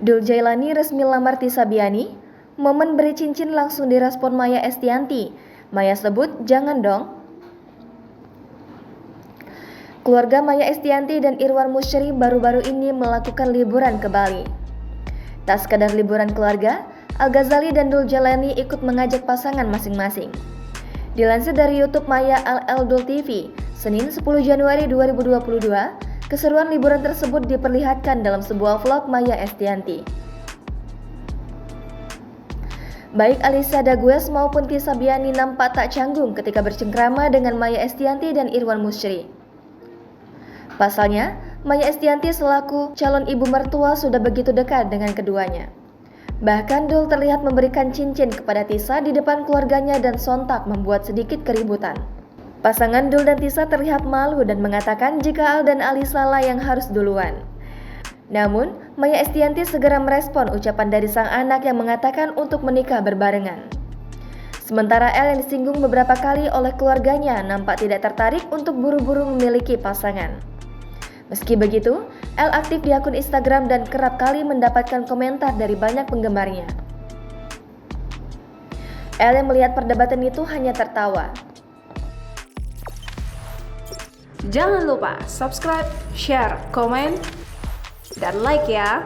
Dul Jailani resmi lamar Tisa Biani, momen beri cincin langsung direspon Maya Estianty. Maya sebut, jangan dong. Keluarga Maya Estianty dan Irwan Musyri baru-baru ini melakukan liburan ke Bali. Tak sekadar liburan keluarga, Al-Ghazali dan Dul Jailani ikut mengajak pasangan masing-masing. Dilansir dari YouTube Maya LL Dul TV, Senin 10 Januari 2022, keseruan liburan tersebut diperlihatkan dalam sebuah vlog Maya Estianty. Baik Alisa Dagues maupun Tisa Biani nampak tak canggung ketika bercengkrama dengan Maya Estianty dan Irwan Musyri. Pasalnya, Maya Estianty selaku calon ibu mertua sudah begitu dekat dengan keduanya. Bahkan Dul terlihat memberikan cincin kepada Tisa di depan keluarganya dan sontak membuat sedikit keributan. Pasangan Dul dan Tisa terlihat malu dan mengatakan jika Al dan Alisa lah yang harus duluan. Namun, Maya Estianty segera merespon ucapan dari sang anak yang mengatakan untuk menikah berbarengan. Sementara El yang disinggung beberapa kali oleh keluarganya nampak tidak tertarik untuk buru-buru memiliki pasangan. Meski begitu, El aktif di akun Instagram dan kerap kali mendapatkan komentar dari banyak penggemarnya. El yang melihat perdebatan itu hanya tertawa. Jangan lupa subscribe, share, komen, dan like ya.